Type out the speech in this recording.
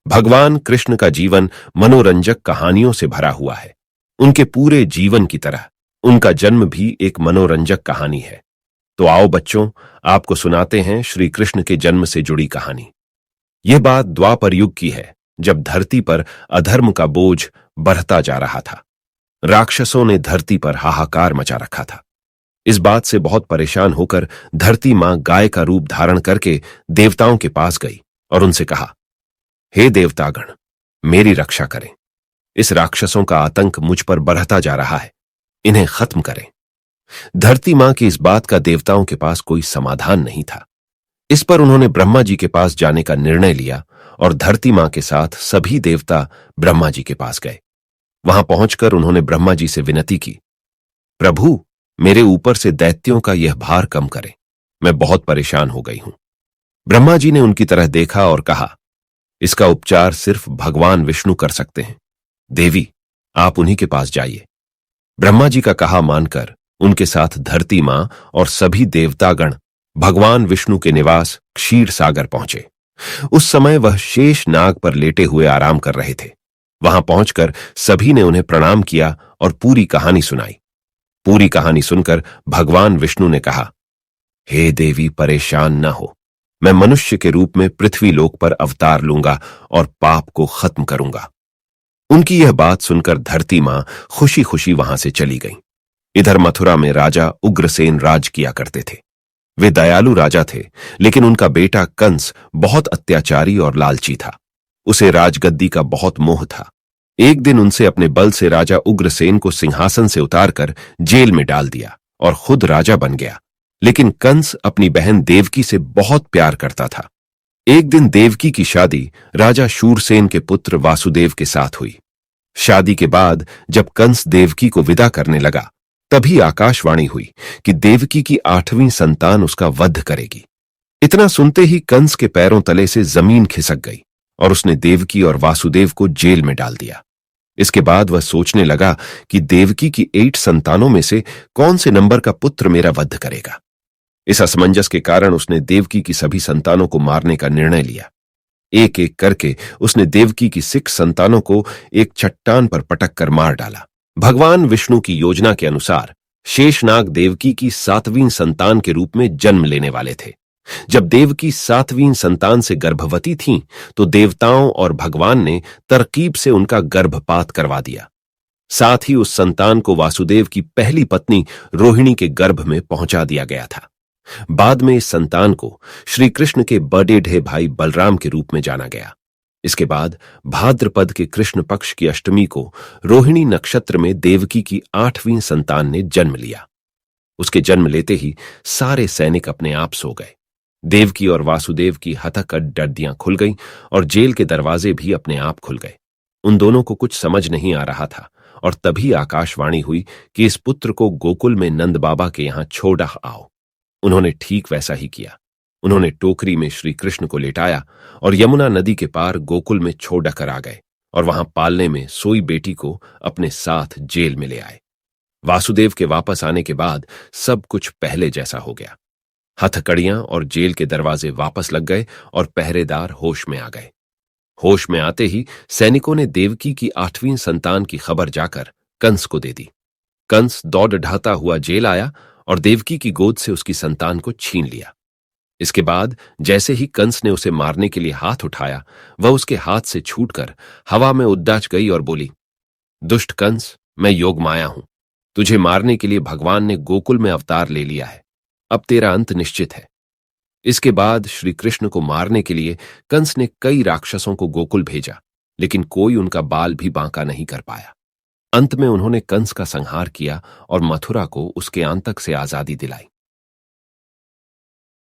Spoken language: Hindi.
भगवान कृष्ण का जीवन मनोरंजक कहानियों से भरा हुआ है। उनके पूरे जीवन की तरह उनका जन्म भी एक मनोरंजक कहानी है। तो आओ बच्चों, आपको सुनाते हैं श्री कृष्ण के जन्म से जुड़ी कहानी। यह बात द्वापर युग की है, जब धरती पर अधर्म का बोझ बढ़ता जा रहा था। राक्षसों ने धरती पर हाहाकार मचा रखा था। इस बात से बहुत परेशान होकर धरती मां गाय का रूप धारण करके देवताओं के पास गई और उनसे कहा, हे देवतागण, मेरी रक्षा करें। इस राक्षसों का आतंक मुझ पर बढ़ता जा रहा है, इन्हें खत्म करें। धरती मां की इस बात का देवताओं के पास कोई समाधान नहीं था। इस पर उन्होंने ब्रह्मा जी के पास जाने का निर्णय लिया और धरती मां के साथ सभी देवता ब्रह्मा जी के पास गए। वहां पहुंचकर उन्होंने ब्रह्मा जी से विनती की, प्रभु, मेरे ऊपर से दैत्यों का यह भार कम करें, मैं बहुत परेशान हो गई हूं। ब्रह्मा जी ने उनकी तरह देखा और कहा, इसका उपचार सिर्फ भगवान विष्णु कर सकते हैं। देवी, आप उन्हीं के पास जाइए। ब्रह्मा जी का कहा मानकर उनके साथ धरती मां और सभी देवतागण भगवान विष्णु के निवास क्षीर सागर पहुंचे। उस समय वह शेष नाग पर लेटे हुए आराम कर रहे थे। वहां पहुंचकर सभी ने उन्हें प्रणाम किया और पूरी कहानी सुनाई। पूरी कहानी सुनकर भगवान विष्णु ने कहा, हे देवी, परेशान न हो, मैं मनुष्य के रूप में पृथ्वी लोक पर अवतार लूंगा और पाप को खत्म करूंगा। उनकी यह बात सुनकर धरती मां खुशी खुशी वहां से चली गईं। इधर मथुरा में राजा उग्रसेन राज किया करते थे। वे दयालु राजा थे, लेकिन उनका बेटा कंस बहुत अत्याचारी और लालची था। उसे राजगद्दी का बहुत मोह था। एक दिन उनसे अपने बल से राजा उग्रसेन को सिंहासन से उतारकर जेल में डाल दिया और खुद राजा बन गया। लेकिन कंस अपनी बहन देवकी से बहुत प्यार करता था। एक दिन देवकी की शादी राजा शूरसेन के पुत्र वासुदेव के साथ हुई। शादी के बाद जब कंस देवकी को विदा करने लगा, तभी आकाशवाणी हुई कि देवकी की 8वीं संतान उसका वध करेगी। इतना सुनते ही कंस के पैरों तले से जमीन खिसक गई और उसने देवकी और वासुदेव को जेल में डाल दिया। इसके बाद वह सोचने लगा कि देवकी की 8 संतानों में से कौन से नंबर का पुत्र मेरा वध करेगा। इस असमंजस के कारण उसने देवकी की सभी संतानों को मारने का निर्णय लिया। एक एक करके उसने देवकी की 6 संतानों को एक चट्टान पर पटक कर मार डाला। भगवान विष्णु की योजना के अनुसार शेषनाग देवकी की 7वीं संतान के रूप में जन्म लेने वाले थे। जब देवकी 7वीं संतान से गर्भवती थीं, तो देवताओं और भगवान ने तरकीब से उनका गर्भपात करवा दिया। साथ ही उस संतान को वासुदेव की पहली पत्नी रोहिणी के गर्भ में पहुंचा दिया गया था। बाद में इस संतान को श्री कृष्ण के बड़े भाई बलराम के रूप में जाना गया। इसके बाद भाद्रपद के कृष्ण पक्ष की अष्टमी को रोहिणी नक्षत्र में देवकी की 8वीं संतान ने जन्म लिया। उसके जन्म लेते ही सारे सैनिक अपने आप सो गए। देवकी और वासुदेव की हथकड़ डंडियां खुल गईं और जेल के दरवाजे भी अपने आप खुल गए। उन दोनों को कुछ समझ नहीं आ रहा था और तभी आकाशवाणी हुई कि इस पुत्र को गोकुल में नंद बाबा के यहां छोड़ आओ। उन्होंने ठीक वैसा ही किया। उन्होंने टोकरी में श्री कृष्ण को लेटाया और यमुना नदी के पार गोकुल में छोड़ कर आ गए और वहां पालने में सोई बेटी को अपने साथ जेल में ले आए। वासुदेव के वापस आने के बाद सब कुछ पहले जैसा हो गया। हथकड़ियां और जेल के दरवाजे वापस लग गए और पहरेदार होश में आ गए। होश में आते ही सैनिकों ने देवकी की 8वीं संतान की खबर जाकर कंस को दे दी। कंस दौड़ ढाता हुआ जेल आया और देवकी की गोद से उसकी संतान को छीन लिया। इसके बाद जैसे ही कंस ने उसे मारने के लिए हाथ उठाया, वह उसके हाथ से छूटकर हवा में उड़ाच गई और बोली, दुष्ट कंस, मैं योगमाया हूं। तुझे मारने के लिए भगवान ने गोकुल में अवतार ले लिया है। अब तेरा अंत निश्चित है। इसके बाद श्री कृष्ण को मारने के लिए कंस ने कई राक्षसों को गोकुल भेजा, लेकिन कोई उनका बाल भी बांका नहीं कर पाया। अंत में उन्होंने कंस का संहार किया और मथुरा को उसके आतंक से आजादी दिलाई।